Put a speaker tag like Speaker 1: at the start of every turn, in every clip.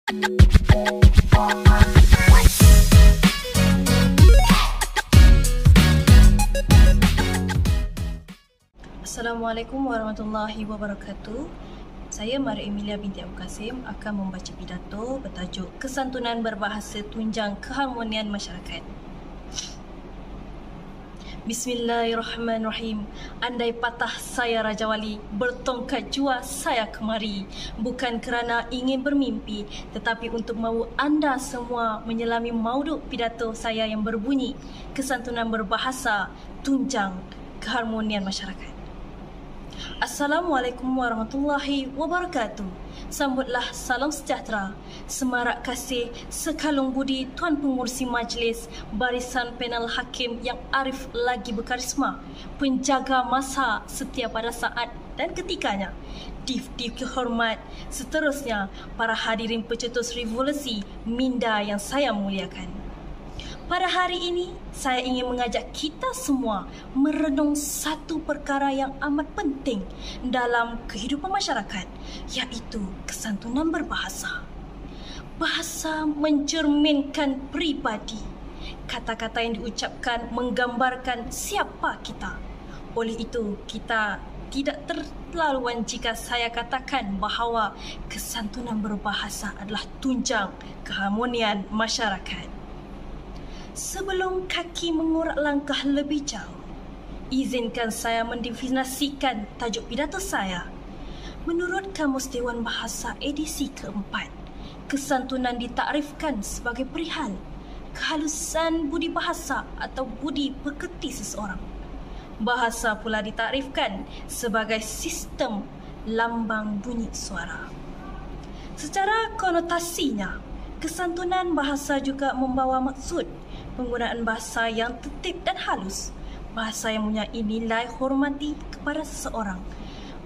Speaker 1: Assalamualaikum warahmatullahi wabarakatuh. Saya Maria Emilia binti Abu Kasim akan membaca pidato bertajuk Kesantunan Berbahasa Tunjang Keharmonian Masyarakat. Bismillahirrahmanirrahim. Andai patah saya Raja Wali, bertongkat jua saya kemari. Bukan kerana ingin bermimpi, tetapi untuk mahu anda semua menyelami mauduk pidato saya yang berbunyi Kesantunan Berbahasa Tunjang Keharmonian Masyarakat. Assalamualaikum warahmatullahi wabarakatuh. Sambutlah salam sejahtera, semarak kasih, sekalung budi Tuan Pengurusi Majlis, barisan panel hakim yang arif lagi berkarisma, penjaga masa setia pada saat dan ketikanya, div-div kehormat, seterusnya para hadirin pencetus revolusi minda yang saya muliakan. Pada hari ini, saya ingin mengajak kita semua merenung satu perkara yang amat penting dalam kehidupan masyarakat, iaitu kesantunan berbahasa. Bahasa mencerminkan pribadi. Kata-kata yang diucapkan menggambarkan siapa kita. Oleh itu, kita tidak terlaluan jika saya katakan bahawa kesantunan berbahasa adalah tunjang keharmonian masyarakat. Sebelum kaki mengurak langkah lebih jauh, izinkan saya mendefinisikan tajuk pidato saya. Menurut Kamus Dewan Bahasa edisi keempat, kesantunan ditakrifkan sebagai perihal kehalusan budi bahasa atau budi pekerti seseorang. Bahasa pula ditakrifkan sebagai sistem lambang bunyi suara. Secara konotasinya, kesantunan bahasa juga membawa maksud penggunaan bahasa yang tertib dan halus, bahasa yang mempunyai nilai hormati kepada seseorang,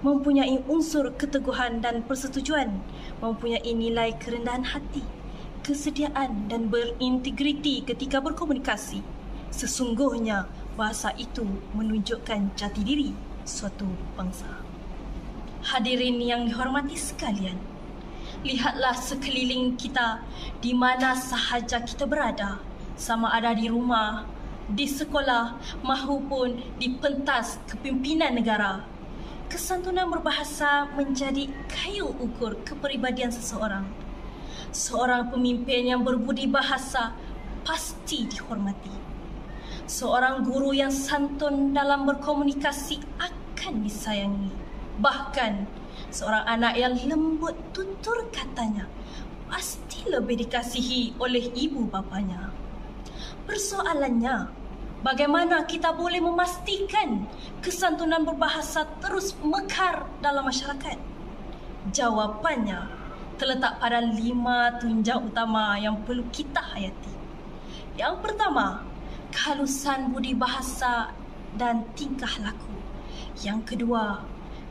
Speaker 1: mempunyai unsur keteguhan dan persetujuan, mempunyai nilai kerendahan hati, kesediaan dan berintegriti ketika berkomunikasi. Sesungguhnya bahasa itu menunjukkan jati diri suatu bangsa. Hadirin yang dihormati sekalian, lihatlah sekeliling kita di mana sahaja kita berada, sama ada di rumah, di sekolah maupun di pentas kepimpinan negara. Kesantunan berbahasa menjadi kayu ukur kepribadian seseorang. Seorang pemimpin yang berbudi bahasa pasti dihormati. Seorang guru yang santun dalam berkomunikasi akan disayangi. Bahkan seorang anak yang lembut tutur katanya pasti lebih dikasihi oleh ibu bapanya. Persoalannya, bagaimana kita boleh memastikan kesantunan berbahasa terus mekar dalam masyarakat? Jawapannya terletak pada 5 tunjang utama yang perlu kita hayati. Yang pertama, kehalusan budi bahasa dan tingkah laku. Yang kedua,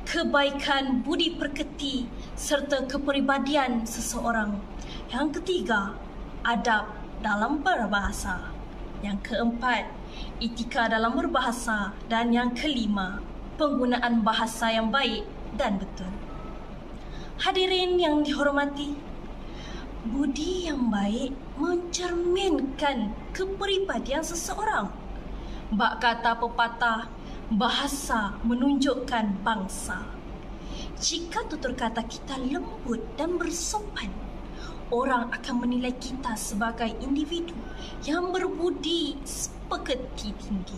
Speaker 1: kebaikan budi pekerti serta kepribadian seseorang. Yang ketiga, adab dalam berbahasa. Yang keempat, etika dalam berbahasa. Dan yang kelima, penggunaan bahasa yang baik dan betul. Hadirin yang dihormati, budi yang baik mencerminkan kepribadian seseorang. Bak kata pepatah, bahasa menunjukkan bangsa. Jika tutur kata kita lembut dan bersopan, orang akan menilai kita sebagai individu yang berbudi pekerti tinggi.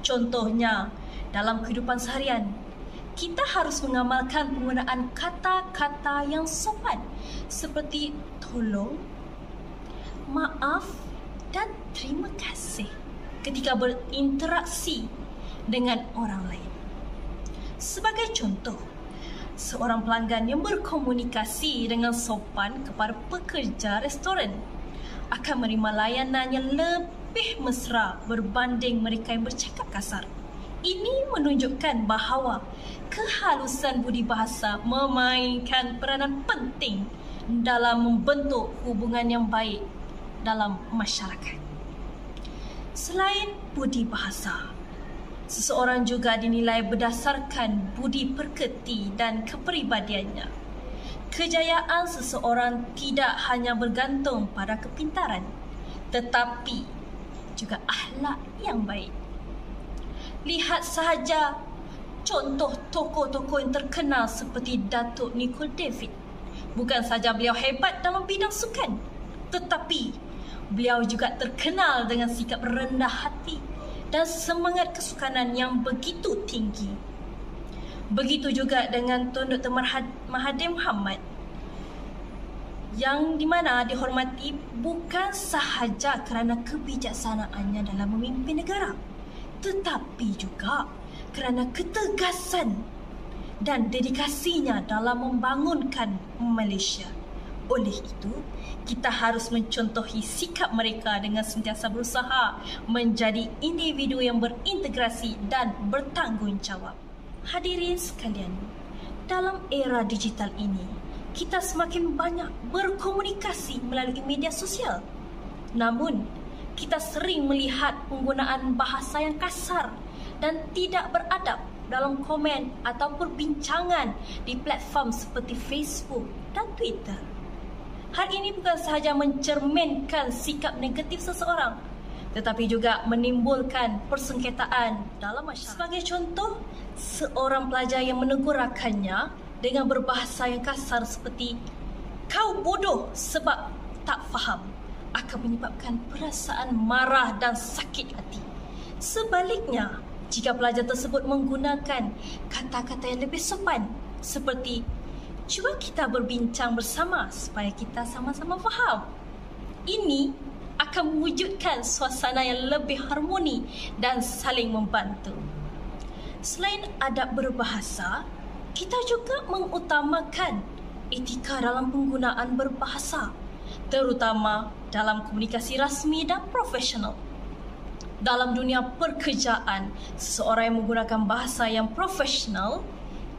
Speaker 1: Contohnya, dalam kehidupan seharian, kita harus mengamalkan penggunaan kata-kata yang sopan seperti tolong, maaf dan terima kasih ketika berinteraksi dengan orang lain. Sebagai contoh, seorang pelanggan yang berkomunikasi dengan sopan kepada pekerja restoran akan menerima layanan yang lebih mesra berbanding mereka yang bercakap kasar. Ini menunjukkan bahawa kehalusan budi bahasa memainkan peranan penting dalam membentuk hubungan yang baik dalam masyarakat. Selain budi bahasa, seseorang juga dinilai berdasarkan budi pekerti dan kepribadiannya. kejayaan seseorang tidak hanya bergantung pada kepintaran, tetapi juga akhlak yang baik. Lihat sahaja contoh tokoh-tokoh yang terkenal seperti Datuk Nicol David. Bukan saja beliau hebat dalam bidang sukan, tetapi beliau juga terkenal dengan sikap rendah hati dan semangat kesukanan yang begitu tinggi. Begitu juga dengan Tun Dr. Mahathir Mohamad, yang di mana dihormati bukan sahaja kerana kebijaksanaannya dalam memimpin negara, tetapi juga kerana ketegasan dan dedikasinya dalam membangunkan Malaysia. Oleh itu, kita harus mencontohi sikap mereka dengan sentiasa berusaha menjadi individu yang berintegrasi dan bertanggungjawab. Hadirin sekalian, dalam era digital ini, kita semakin banyak berkomunikasi melalui media sosial. Namun, kita sering melihat penggunaan bahasa yang kasar dan tidak beradab dalam komen atau perbincangan di platform seperti Facebook dan Twitter. Hal ini bukan sahaja mencerminkan sikap negatif seseorang, tetapi juga menimbulkan persengketaan dalam masyarakat. Sebagai contoh, seorang pelajar yang menegur rakannya dengan berbahasa yang kasar seperti "kau bodoh sebab tak faham" akan menyebabkan perasaan marah dan sakit hati. Sebaliknya, jika pelajar tersebut menggunakan kata-kata yang lebih sopan seperti "cuba kita berbincang bersama supaya kita sama-sama faham", ini akan mewujudkan suasana yang lebih harmoni dan saling membantu. Selain adab berbahasa, kita juga mengutamakan etika dalam penggunaan berbahasa, terutama dalam komunikasi rasmi dan profesional. Dalam dunia pekerjaan, seseorang yang menggunakan bahasa yang profesional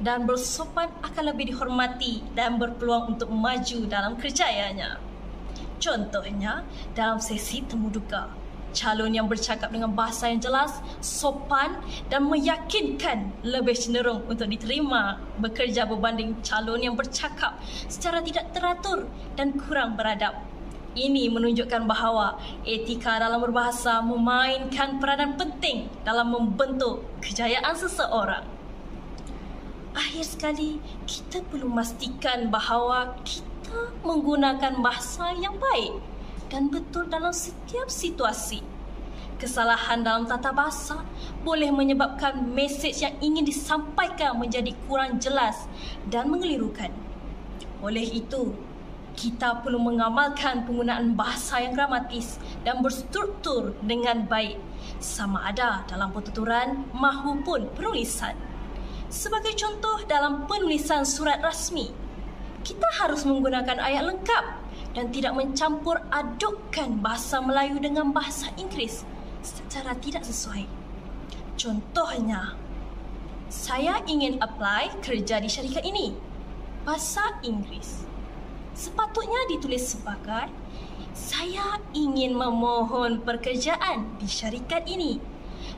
Speaker 1: dan bersopan akan lebih dihormati dan berpeluang untuk maju dalam kerjayanya. Contohnya, dalam sesi temu duga, calon yang bercakap dengan bahasa yang jelas, sopan dan meyakinkan lebih cenderung untuk diterima bekerja berbanding calon yang bercakap secara tidak teratur dan kurang beradab. Ini menunjukkan bahawa etika dalam berbahasa memainkan peranan penting dalam membentuk kejayaan seseorang. Akhir sekali, kita perlu memastikan bahawa kita menggunakan bahasa yang baik dan betul dalam setiap situasi. Kesalahan dalam tata bahasa boleh menyebabkan mesej yang ingin disampaikan menjadi kurang jelas dan mengelirukan. Oleh itu, kita perlu mengamalkan penggunaan bahasa yang gramatis dan berstruktur dengan baik, sama ada dalam pertuturan maupun penulisan. Sebagai contoh, dalam penulisan surat rasmi, kita harus menggunakan ayat lengkap dan tidak mencampur adukkan bahasa Melayu dengan bahasa Inggeris secara tidak sesuai. Contohnya, saya ingin apply kerja di syarikat ini. Bahasa Inggeris sepatutnya ditulis sebagai saya ingin memohon pekerjaan di syarikat ini.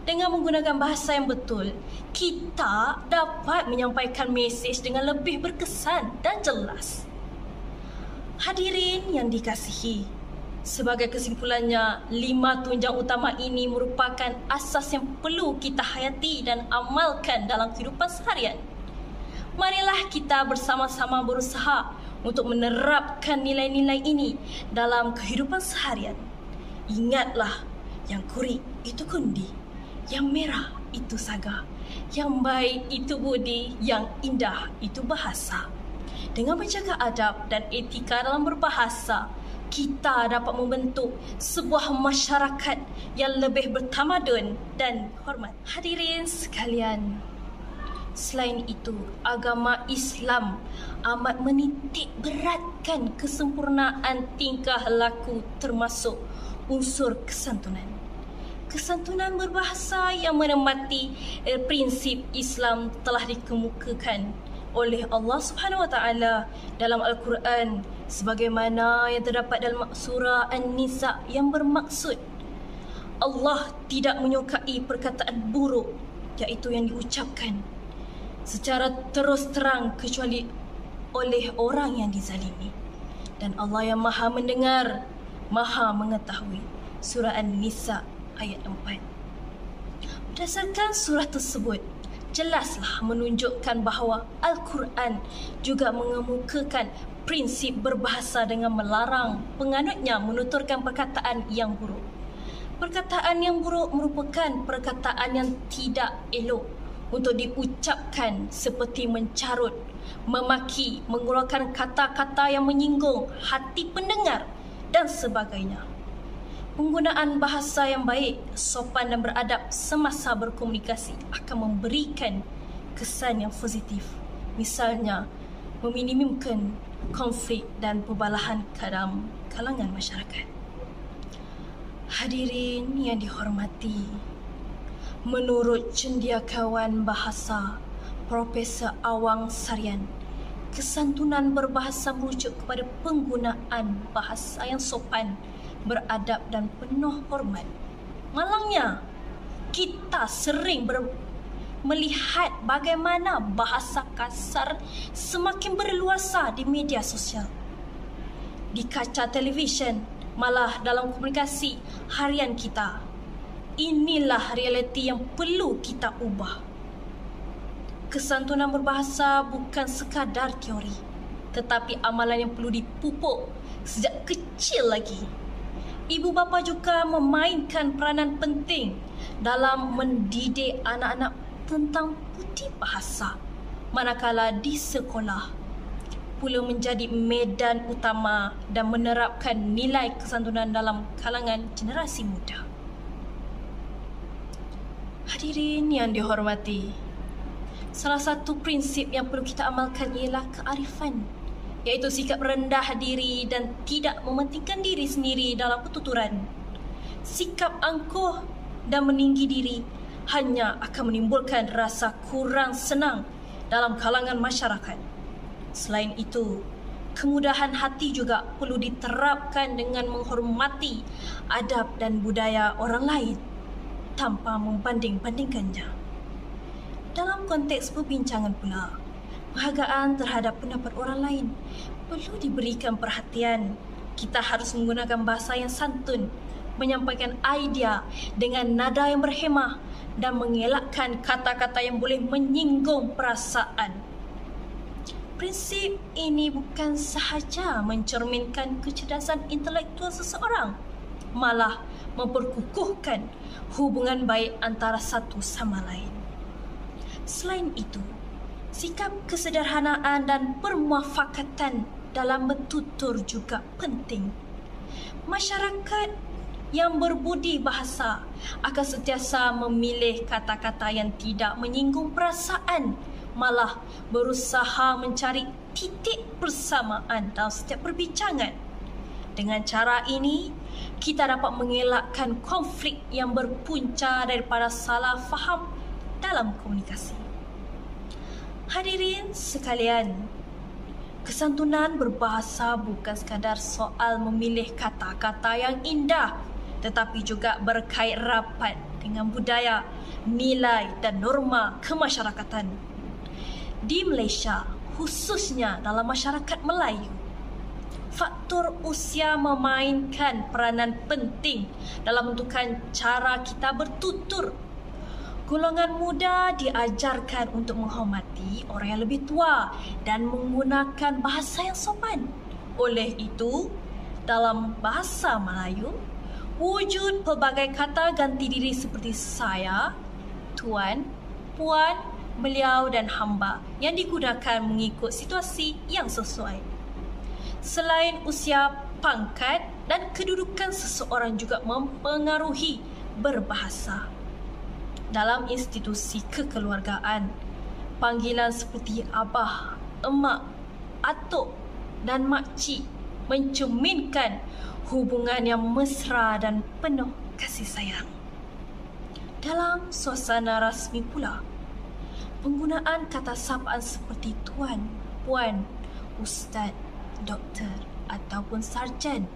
Speaker 1: Dengan menggunakan bahasa yang betul, kita dapat menyampaikan mesej dengan lebih berkesan dan jelas. Hadirin yang dikasihi, sebagai kesimpulannya, 5 tunjang utama ini merupakan asas yang perlu kita hayati dan amalkan dalam kehidupan seharian. Marilah kita bersama-sama berusaha untuk menerapkan nilai-nilai ini dalam kehidupan seharian. Ingatlah, yang kurik itu kundi, yang merah itu saga, yang baik itu budi, yang indah itu bahasa. Dengan menjaga adab dan etika dalam berbahasa, kita dapat membentuk sebuah masyarakat yang lebih bertamadun dan hormat. Hadirin sekalian, selain itu, agama Islam amat menitik beratkan kesempurnaan tingkah laku termasuk unsur kesantunan. Kesantunan berbahasa yang menempati prinsip Islam telah dikemukakan oleh Allah Subhanahu Wa Taala dalam Al-Quran sebagaimana yang terdapat dalam surah An-Nisa yang bermaksud Allah tidak menyukai perkataan buruk, iaitu yang diucapkan secara terus terang kecuali oleh orang yang dizalimi. Dan Allah yang Maha mendengar, Maha mengetahui. Surah An-Nisa ayat 4. Berdasarkan surah tersebut, jelaslah menunjukkan bahawa Al-Quran juga mengemukakan prinsip berbahasa dengan melarang penganutnya menuturkan perkataan yang buruk. Perkataan yang buruk merupakan perkataan yang tidak elok untuk diucapkan, seperti mencarut, memaki, mengeluarkan kata-kata yang menyinggung hati pendengar dan sebagainya. Penggunaan bahasa yang baik, sopan dan beradab semasa berkomunikasi akan memberikan kesan yang positif. Misalnya, meminimumkan konflik dan perbalahan dalam kalangan masyarakat. Hadirin yang dihormati, menurut cendekiawan bahasa Profesor Awang Sarian, kesantunan berbahasa merujuk kepada penggunaan bahasa yang sopan, beradab dan penuh hormat. Malangnya, kita sering melihat bagaimana bahasa kasar semakin berleluasa di media sosial, di kaca televisyen, malah dalam komunikasi harian kita. Inilah realiti yang perlu kita ubah. Kesantunan berbahasa bukan sekadar teori, tetapi amalan yang perlu dipupuk sejak kecil lagi. Ibu bapa juga memainkan peranan penting dalam mendidik anak-anak tentang budi bahasa, manakala di sekolah pula menjadi medan utama dan menerapkan nilai kesantunan dalam kalangan generasi muda. Hadirin yang dihormati, salah satu prinsip yang perlu kita amalkan ialah kearifan, iaitu sikap rendah diri dan tidak mementingkan diri sendiri dalam pertuturan. Sikap angkuh dan meninggi diri hanya akan menimbulkan rasa kurang senang dalam kalangan masyarakat. Selain itu, kemudahan hati juga perlu diterapkan dengan menghormati adab dan budaya orang lain tanpa membanding-bandingkannya. Dalam konteks perbincangan pula, penghargaan terhadap pendapat orang lain perlu diberikan perhatian. Kita harus menggunakan bahasa yang santun, menyampaikan idea dengan nada yang berhemah dan mengelakkan kata-kata yang boleh menyinggung perasaan. Prinsip ini bukan sahaja mencerminkan kecerdasan intelektual seseorang, malah memperkukuhkan hubungan baik antara satu sama lain. Selain itu, sikap kesederhanaan dan permuafakatan dalam bertutur juga penting. Masyarakat yang berbudi bahasa akan sentiasa memilih kata-kata yang tidak menyinggung perasaan, malah berusaha mencari titik persamaan dalam setiap perbincangan. Dengan cara ini, kita dapat mengelakkan konflik yang berpunca daripada salah faham dalam komunikasi. Hadirin sekalian, kesantunan berbahasa bukan sekadar soal memilih kata-kata yang indah, tetapi juga berkait rapat dengan budaya, nilai dan norma kemasyarakatan. Di Malaysia, khususnya dalam masyarakat Melayu, faktor usia memainkan peranan penting dalam menentukan cara kita bertutur. Golongan muda diajarkan untuk menghormati orang yang lebih tua dan menggunakan bahasa yang sopan. Oleh itu, dalam bahasa Melayu, wujud pelbagai kata ganti diri seperti saya, tuan, puan, beliau dan hamba yang digunakan mengikut situasi yang sesuai. Selain usia, pangkat dan kedudukan seseorang juga mempengaruhi berbahasa. Dalam institusi kekeluargaan, panggilan seperti abah, emak, atuk dan makcik mencerminkan hubungan yang mesra dan penuh kasih sayang. Dalam suasana rasmi pula, penggunaan kata sapaan seperti tuan, puan, ustaz, doktor ataupun sarjan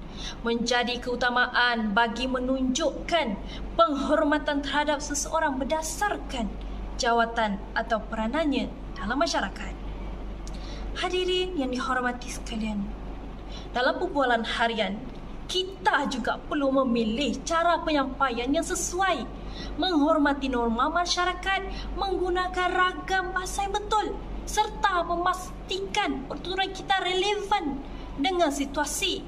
Speaker 1: menjadi keutamaan bagi menunjukkan penghormatan terhadap seseorang berdasarkan jawatan atau peranannya dalam masyarakat. Hadirin yang dihormati sekalian, dalam perbualan harian, kita juga perlu memilih cara penyampaian yang sesuai, menghormati norma masyarakat, menggunakan ragam bahasa yang betul, serta memastikan pertuturan kita relevan dengan situasi.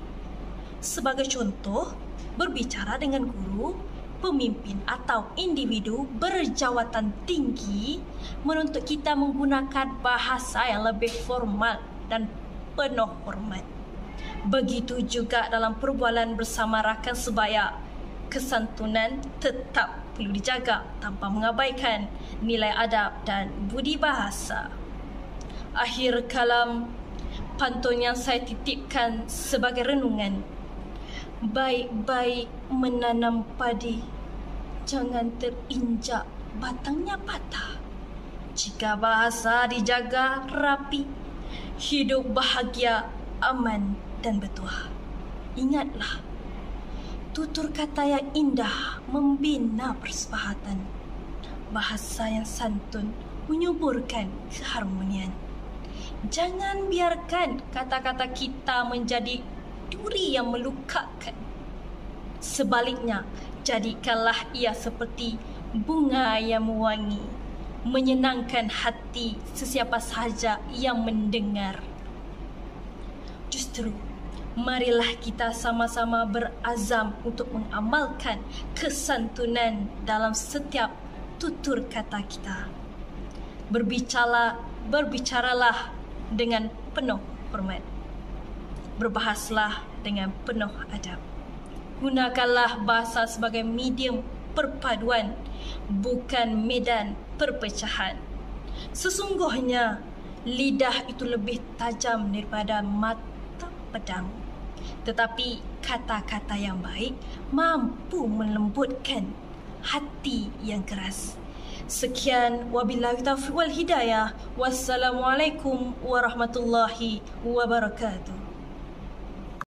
Speaker 1: Sebagai contoh, berbicara dengan guru, pemimpin atau individu berjawatan tinggi menuntut kita menggunakan bahasa yang lebih formal dan penuh hormat. Begitu juga dalam perbualan bersama rakan sebaya, kesantunan tetap perlu dijaga tanpa mengabaikan nilai adab dan budi bahasa. Akhir kalam, pantun yang saya titipkan sebagai renungan. Baik-baik menanam padi, jangan terinjak batangnya patah. Jika bahasa dijaga rapi, hidup bahagia, aman dan bertuah. Ingatlah, tutur kata yang indah membina persepahatan. Bahasa yang santun menyuburkan keharmonian. Jangan biarkan kata-kata kita menjadi duri yang melukakan. Sebaliknya, jadikanlah ia seperti bunga yang mewangi, menyenangkan hati sesiapa sahaja yang mendengar. Justru, marilah kita sama-sama berazam untuk mengamalkan kesantunan dalam setiap tutur kata kita. Berbicaralah dengan penuh hormat. Berbahaslah dengan penuh adab. Gunakanlah bahasa sebagai medium perpaduan, bukan medan perpecahan. Sesungguhnya, lidah itu lebih tajam daripada mata pedang. Tetapi kata-kata yang baik mampu melembutkan hati yang keras. Sekian, wabillahi taufiq wal hidayah. Wassalamualaikum warahmatullahi wabarakatuh.